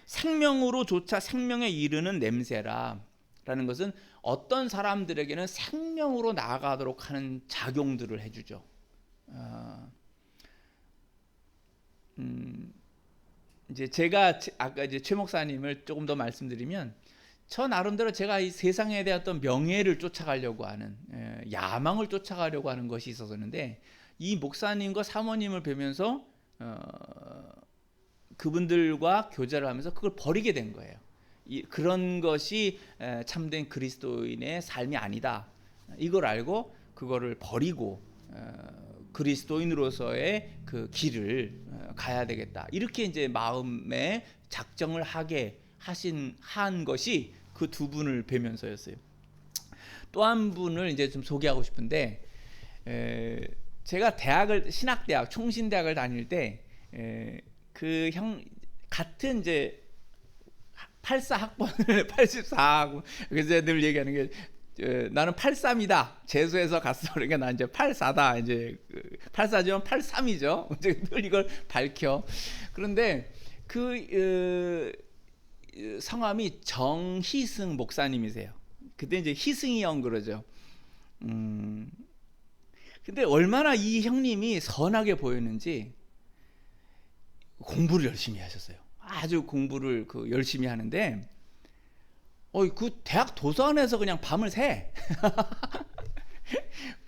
생명으로조차 생명에 이르는 냄새라는 것은 어떤 사람들에게는 생명으로 나아가도록 하는 작용들을 해주죠. 이제 제가 아까 이제 최 목사님을 조금 더 말씀드리면 저 나름대로 제가 이 세상에 대한 어떤 명예를 쫓아가려고 하는 야망을 쫓아가려고 하는 것이 있었는데 이 목사님과 사모님을 뵈면서 그분들과 교제를 하면서 그걸 버리게 된 거예요. 그런 것이 참된 그리스도인의 삶이 아니다. 이걸 알고 그거를 버리고 그리스도인으로서의 그 길을 가야 되겠다. 이렇게 이제 마음에 작정을 하게 한 것이 그 두 분을 뵈면서였어요. 또 한 분을 이제 좀 소개하고 싶은데 제가 신학대학 총신대학을 다닐 때 그 같은 이제 84 학번을 84하고 그래서 늘 얘기하는 게 나는 83이다. 재수해서 갔어. 그러니까 난 이제 84다. 이제 84죠. 83이죠. 늘 이걸 밝혀. 그런데 그 성함이 정희승 목사님이세요. 그때 이제 희승이 형 그러죠. 근데 얼마나 이 형님이 선하게 보였는지 공부를 열심히 하셨어요. 아주 공부를 열심히 하는데 그 대학 도서관에서 그냥 밤을 새.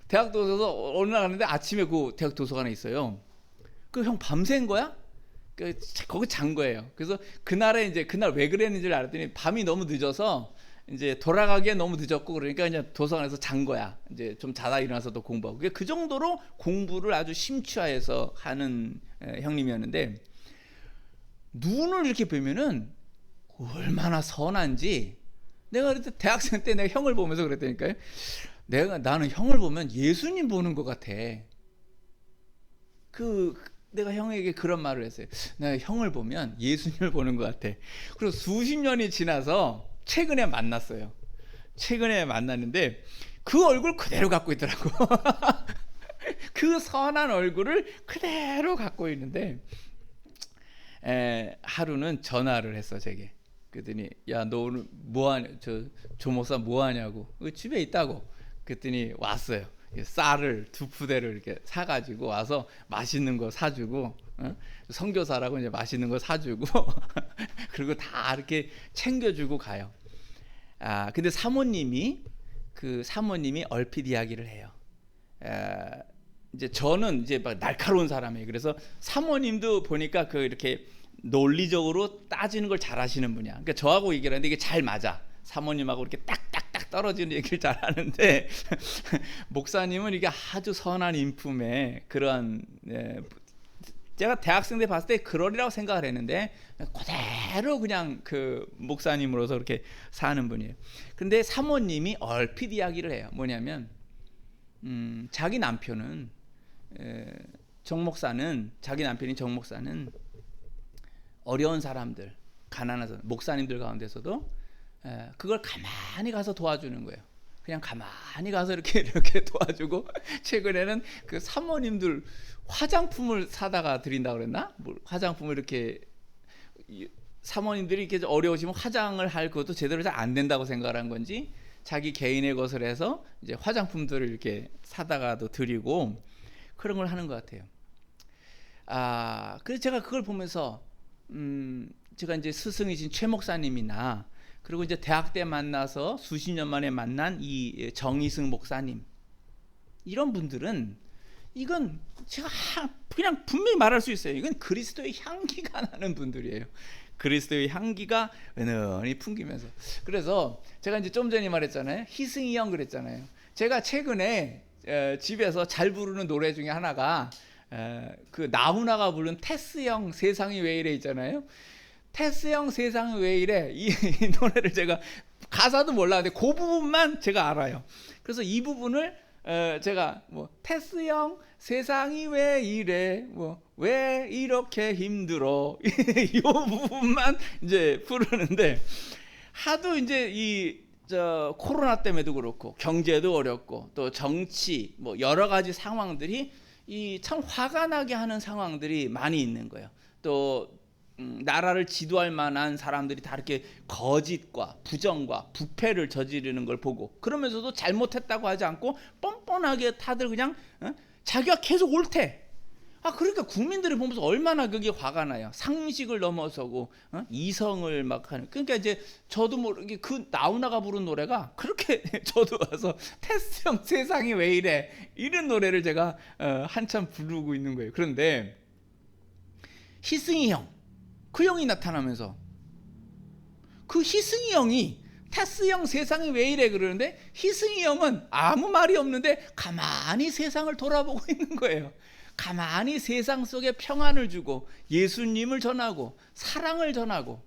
대학 도서관 어느 날 갔는데 아침에 그 대학 도서관에 있어요. 그 형 밤샌 거야? 거기 잔 거예요. 그래서 그날 왜 그랬는지를 알았더니 밤이 너무 늦어서 이제 돌아가기에 너무 늦었고 그러니까 이제 도서관에서 잔 거야. 이제 좀 자다 일어나서 또 공부하고. 그 정도로 공부를 아주 심취하여서 하는 형님이었는데 눈을 이렇게 보면은 얼마나 선한지 내가 그때 대학생 때 내가 형을 보면서 그랬다니까요. 나는 형을 보면 예수님 보는 것 같아. 내가 형에게 그런 말을 했어요. 내가 형을 보면 예수님을 보는 것 같아. 그리고 수십 년이 지나서 최근에 만났어요. 최근에 만났는데 그 얼굴 그대로 갖고 있더라고. 그 선한 얼굴을 그대로 갖고 있는데 하루는 전화를 했어 제게. 그랬더니 야 너 오늘 뭐하냐, 조 목사 뭐하냐고. 집에 있다고. 그랬더니 왔어요. 쌀을 2푸대를 이렇게 사가지고 와서 맛있는 거 사주고, 선교사라고 이제 맛있는 거 사주고, 그리고 다 이렇게 챙겨주고 가요. 근데 사모님이 얼핏 이야기를 해요. 이제 저는 이제 막 날카로운 사람이에요. 그래서 사모님도 보니까 이렇게 논리적으로 따지는 걸 잘하시는 분이야. 그러니까 저하고 얘기를 하는데 이게 잘 맞아. 사모님하고 이렇게 딱딱딱 떨어지는 얘기를 잘하는데 목사님은 이게 아주 선한 인품에 그러한 제가 대학생 때 봤을 때 그러리라고 생각을 했는데 그대로 그냥 그 목사님으로서 그렇게 사는 분이에요. 근데 사모님이 얼핏 이야기를 해요. 뭐냐면 자기 남편은 자기 남편인 정 목사는 어려운 사람들, 가난한 사람, 목사님들 가운데서도 그걸 가만히 가서 도와주는 거예요. 그냥 가만히 가서 이렇게 도와주고 최근에는 그 사모님들 화장품을 사다가 드린다고 그랬나? 화장품을 이렇게 사모님들이 이렇게 어려우시면 화장을 할 것도 제대로 잘 안 된다고 생각한 건지 자기 개인의 것을 해서 이제 화장품들을 이렇게 사다가도 드리고 그런 걸 하는 것 같아요. 그래서 제가 그걸 보면서 제가 이제 스승이신 최 목사님이나 그리고 이제 대학 때 만나서 수십 년 만에 만난 이 정희승 목사님, 이런 분들은 이건 제가 그냥 분명히 말할 수 있어요. 이건 그리스도의 향기가 나는 분들이에요. 그리스도의 향기가 은은히 풍기면서. 그래서 제가 이제 좀 전에 말했잖아요. 희승이 형 그랬잖아요. 제가 최근에 집에서 잘 부르는 노래 중에 하나가 그 나훈아가 부른 테스 형 세상이 왜 이래 있잖아요. 테스 형 세상이 왜 이래, 이 노래를 제가 가사도 몰랐는데 그 부분만 제가 알아요. 그래서 이 부분을 제가 테스 형 세상이 왜 이래, 왜 이렇게 힘들어, 이 부분만 이제 부르는데 하도 이제 코로나 때문에도 그렇고 경제도 어렵고 또 정치 여러 가지 상황들이 참 화가 나게 하는 상황들이 많이 있는 거예요. 또 나라를 지도할 만한 사람들이 다 이렇게 거짓과 부정과 부패를 저지르는 걸 보고 그러면서도 잘못했다고 하지 않고 뻔뻔하게 다들 그냥 자기가 계속 옳대. 그러니까 국민들이 보면서 얼마나 그게 화가 나요. 상식을 넘어서고 이성을 막 하는. 그러니까 이제 저도 모르게 그 나훈아가 부른 노래가 그렇게 저도 와서 테스형 세상이 왜 이래 이런 노래를 제가 한참 부르고 있는 거예요. 그런데 희승이 형, 그 형이 나타나면서 그 희승이 형이 테스 형 세상이 왜 이래 그러는데 희승이 형은 아무 말이 없는데 가만히 세상을 돌아보고 있는 거예요. 가만히 세상 속에 평안을 주고 예수님을 전하고 사랑을 전하고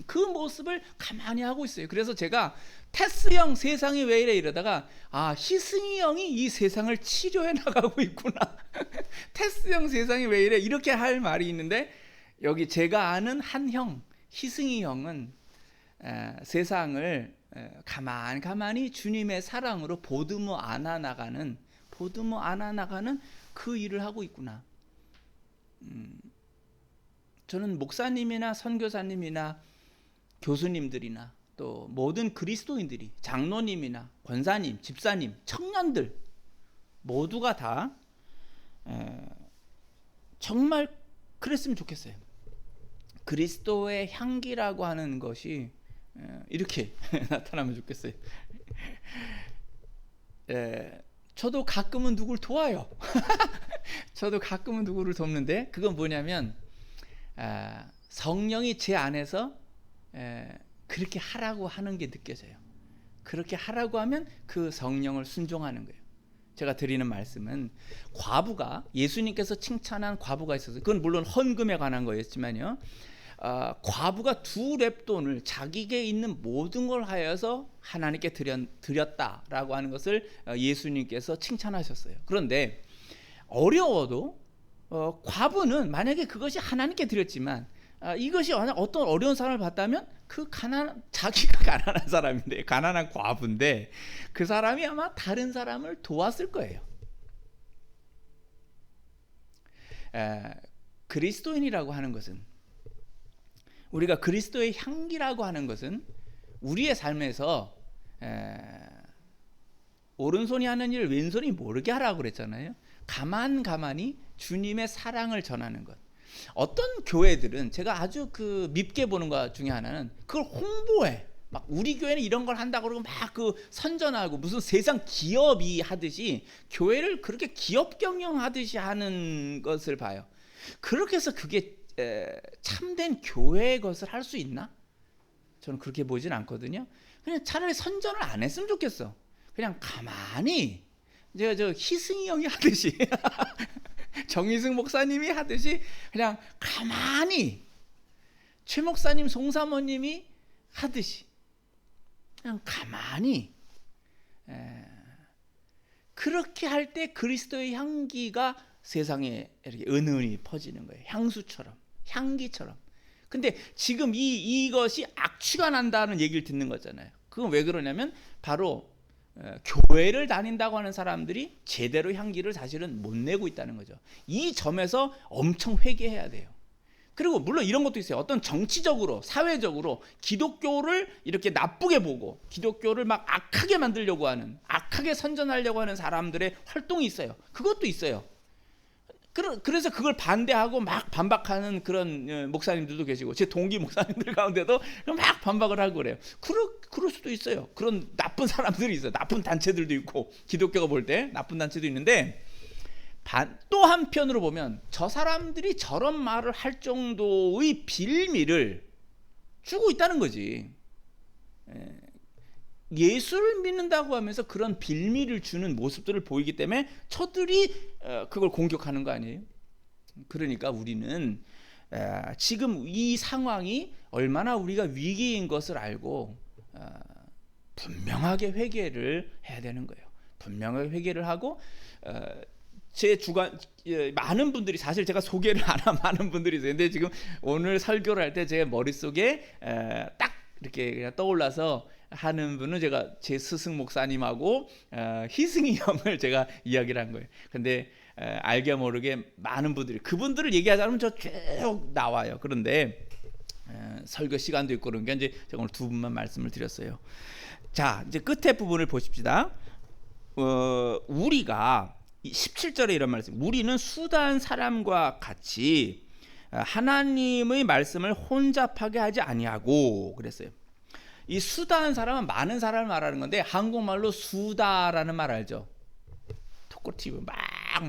그 모습을 가만히 하고 있어요. 그래서 제가 테스 형 세상이 왜 이래 이러다가 희승이 형이 이 세상을 치료해 나가고 있구나. 테스 형 세상이 왜 이래 이렇게 할 말이 있는데 여기 제가 아는 한 형 희승이 형은 세상을 가만히 주님의 사랑으로 보듬어 안아 나가는 그 일을 하고 있구나. 저는 목사님이나 선교사님이나 교수님들이나 또 모든 그리스도인들이 장로님이나 권사님, 집사님, 청년들 모두가 다 정말 그랬으면 좋겠어요. 그리스도의 향기라고 하는 것이 이렇게 나타나면 좋겠어요. 저도 가끔은 누굴 도와요. 저도 가끔은 누구를 돕는데 그건 뭐냐면 성령이 제 안에서 그렇게 하라고 하는 게 느껴져요. 그렇게 하라고 하면 그 성령을 순종하는 거예요. 제가 드리는 말씀은 과부가 예수님께서 칭찬한 과부가 있어서 그건 물론 헌금에 관한 거였지만요. 과부가 2렙돈을 자기에게 있는 모든 걸 하여서 하나님께 드렸다라고 하는 것을 예수님께서 칭찬하셨어요. 그런데 어려워도 과부는 만약에 그것이 하나님께 드렸지만 이것이 어떤 어려운 사람을 봤다면 자기가 가난한 사람인데 가난한 과부인데 그 사람이 아마 다른 사람을 도왔을 거예요. 그리스도인이라고 하는 것은 우리가 그리스도의 향기라고 하는 것은 우리의 삶에서 오른손이 하는 일을 왼손이 모르게 하라고 그랬잖아요. 가만히 주님의 사랑을 전하는 것. 어떤 교회들은 제가 아주 밉게 보는 것 중에 하나는 그걸 홍보해. 막 우리 교회는 이런 걸 한다고 그러고 막 선전하고 무슨 세상 기업이 하듯이 교회를 그렇게 기업 경영하듯이 하는 것을 봐요. 그렇게 해서 그게 참된 교회의 것을 할 수 있나? 저는 그렇게 보진 않거든요. 그냥 차라리 선전을 안 했으면 좋겠어. 그냥 가만히 제가 희승이 형이 하듯이 정희승 목사님이 하듯이 그냥 가만히 최 목사님 송사모님이 하듯이 그냥 가만히 그렇게 할 때 그리스도의 향기가 세상에 이렇게 은은히 퍼지는 거예요. 향수처럼 향기처럼. 근데 지금 이것이 악취가 난다는 얘기를 듣는 거잖아요. 그건 왜 그러냐면 바로 교회를 다닌다고 하는 사람들이 제대로 향기를 사실은 못 내고 있다는 거죠. 이 점에서 엄청 회개해야 돼요. 그리고 물론 이런 것도 있어요. 어떤 정치적으로 사회적으로 기독교를 이렇게 나쁘게 보고 기독교를 막 악하게 만들려고 하는 악하게 선전하려고 하는 사람들의 활동이 있어요. 그것도 있어요. 그래서 그걸 반대하고 막 반박하는 그런 목사님들도 계시고 제 동기 목사님들 가운데도 막 반박을 하고 그래요. 그럴 수도 있어요. 그런 나쁜 사람들이 있어요. 나쁜 단체들도 있고 기독교가 볼 때 나쁜 단체도 있는데 또 한편으로 보면 저 사람들이 저런 말을 할 정도의 빌미를 주고 있다는 거지. 예수를 믿는다고 하면서 그런 빌미를 주는 모습들을 보이기 때문에 저들이 그걸 공격하는 거 아니에요? 그러니까 우리는 지금 이 상황이 얼마나 우리가 위기인 것을 알고 분명하게 회개를 해야 되는 거예요. 분명하게 회개를 하고 제 주관 많은 분들이 사실 제가 소개를 안 한 많은 분들이 있어요. 근데 지금 오늘 설교를 할 때 제 머릿속에 딱 이렇게 그냥 떠올라서 하는 분은 제가 제 스승 목사님하고 희승이 형을 제가 이야기를 한 거예요. 근데 알게 모르게 많은 분들이 그분들을 얘기하자면 저 쭉 나와요. 그런데 설교 시간도 있고 그런 게 이제 제가 오늘 두 분만 말씀을 드렸어요. 자, 이제 끝에 부분을 보십시다. 우리가 17절에 이런 말씀. 우리는 수다한 사람과 같이 하나님의 말씀을 혼잡하게 하지 아니하고 그랬어요. 이 수다한 사람은 많은 사람을 말하는 건데 한국말로 수다라는 말 알죠? 토코티브 막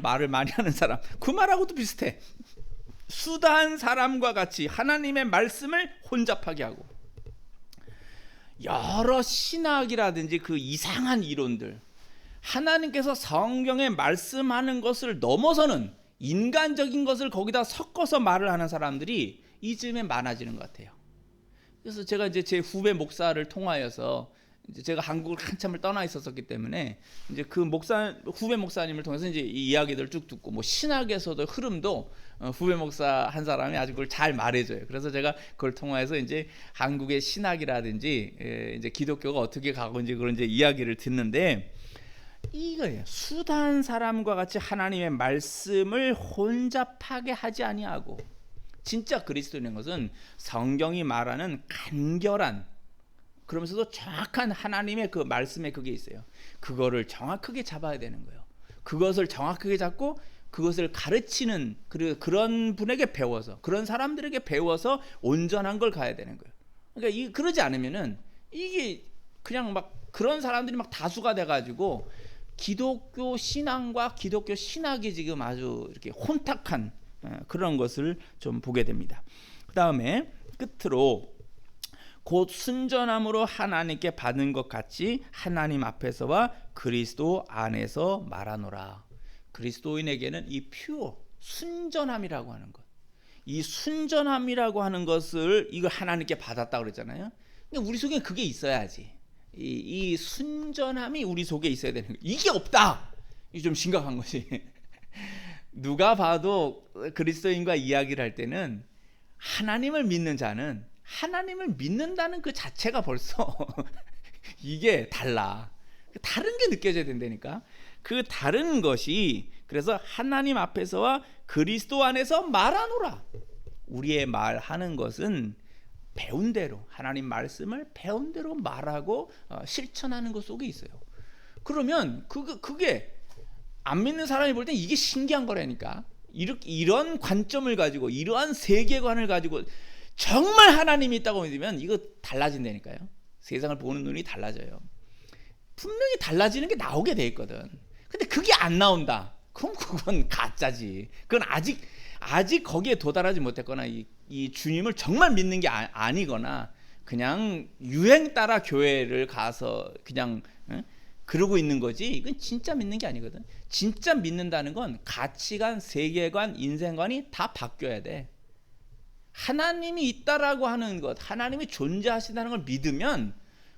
말을 많이 하는 사람, 그 말하고도 비슷해. 수다한 사람과 같이 하나님의 말씀을 혼잡하게 하고, 여러 신학이라든지 그 이상한 이론들, 하나님께서 성경에 말씀하는 것을 넘어서는 인간적인 것을 거기다 섞어서 말을 하는 사람들이 이쯤에 많아지는 것 같아요. 그래서 제가 이제 제 후배 목사를 통하여서, 이제 제가 한국을 한참을 떠나 있었기 때문에 이제 그 후배 목사님을 통해서 이제 이 이야기들을 쭉 듣고, 뭐 신학에서도 흐름도 후배 목사 한 사람이 아주 그걸 잘 말해줘요. 그래서 제가 그걸 통해서 이제 한국의 신학이라든지 이제 기독교가 어떻게 가고 이제 그런 이제 이야기를 듣는데, 이거예요. 수단 사람과 같이 하나님의 말씀을 혼잡하게 하지 아니하고, 진짜 그리스도인인 것은 성경이 말하는 간결한, 그러면서도 정확한 하나님의 그 말씀에 그게 있어요. 그거를 정확하게 잡아야 되는 거예요. 그것을 정확하게 잡고 그것을 가르치는, 그리고 그런 분에게 배워서, 그런 사람들에게 배워서 온전한 걸 가야 되는 거예요. 그러니까 그러지 않으면은 이게 그냥 막 그런 사람들이 막 다수가 돼가지고 기독교 신앙과 기독교 신학이 지금 아주 이렇게 혼탁한 그런 것을 좀 보게 됩니다. 그 다음에 끝으로 곧 순전함으로 하나님께 받은 것 같이 하나님 앞에서와 그리스도 안에서 말하노라. 그리스도인에게는 이 퓨어, 순전함이라고 하는 것, 이 순전함이라고 하는 것을 이거 하나님께 받았다고 그랬잖아요. 그러니까 우리 속에 그게 있어야지. 이 순전함이 우리 속에 있어야 되는 거예요. 이게 없다. 이게 좀 심각한 것이. 누가 봐도 그리스도인과 이야기를 할 때는 하나님을 믿는 자는 하나님을 믿는다는 그 자체가 벌써 이게 달라. 다른 게 느껴져야 된다니까. 그 다른 것이, 그래서 하나님 앞에서와 그리스도 안에서 말하노라. 우리의 말하는 것은 배운 대로, 하나님 말씀을 배운 대로 말하고 실천하는 것 속에 있어요. 그러면 그게 안 믿는 사람이 볼 땐 이게 신기한 거라니까. 이런 관점을 가지고, 이러한 세계관을 가지고 정말 하나님이 있다고 믿으면 이거 달라진다니까요. 세상을 보는 눈이 달라져요. 분명히 달라지는 게 나오게 돼 있거든. 근데 그게 안 나온다. 그럼 그건 가짜지. 그건 아직 거기에 도달하지 못했거나 이 주님을 정말 믿는 게 아니거나 그냥 유행 따라 교회를 가서 그냥 그러고 있는 거지. 이건 진짜 믿는 게 아니거든. 진짜 믿는다는 건 가치관, 세계관, 인생관이 다 바뀌어야 돼. 하나님이 있다라고 하는 것, 하나님이 존재하신다는 걸 믿으면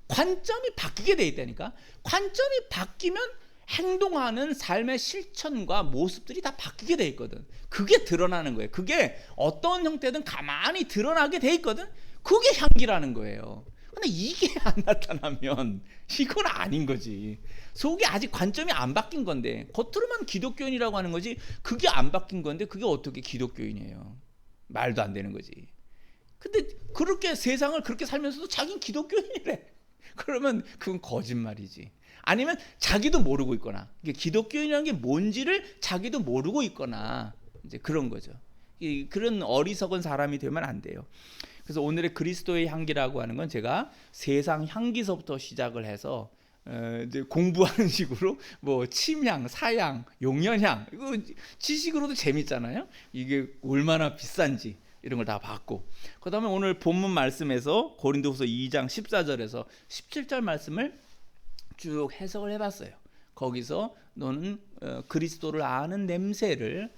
관점이 바뀌게 돼 있다니까. 관점이 바뀌면 행동하는 삶의 실천과 모습들이 다 바뀌게 돼 있거든. 그게 드러나는 거예요. 그게 어떤 형태든 가만히 드러나게 돼 있거든. 그게 향기라는 거예요. 근데 이게 안 나타나면 이건 아닌 거지. 속에 아직 관점이 안 바뀐 건데, 겉으로만 기독교인이라고 하는 거지 그게 안 바뀐 건데 그게 어떻게 기독교인이에요. 말도 안 되는 거지. 근데 그렇게 세상을 그렇게 살면서도 자기는 기독교인이래. 그러면 그건 거짓말이지. 아니면 자기도 모르고 있거나, 기독교인이라는 게 뭔지를 자기도 모르고 있거나, 이제 그런 거죠. 그런 어리석은 사람이 되면 안 돼요. 그래서 오늘의 그리스도의 향기라고 하는 건 제가 세상 향기서부터 시작을 해서 이제 공부하는 식으로 뭐 침향, 사향, 용연향, 이거 지식으로도 재밌잖아요. 이게 얼마나 비싼지 이런 걸 다 봤고, 그다음에 오늘 본문 말씀에서 고린도후서 2장 14절에서 17절 말씀을 쭉 해석을 해봤어요. 거기서 너는 그리스도를 아는 냄새를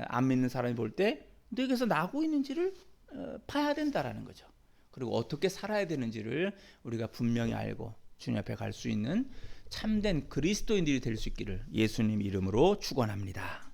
안 믿는 사람이 볼 때 너에게서 나고 있는지를 봐야 된다라는 거죠. 그리고 어떻게 살아야 되는지를 우리가 분명히 알고 주님 앞에 갈 수 있는 참된 그리스도인들이 될 수 있기를 예수님 이름으로 축원합니다.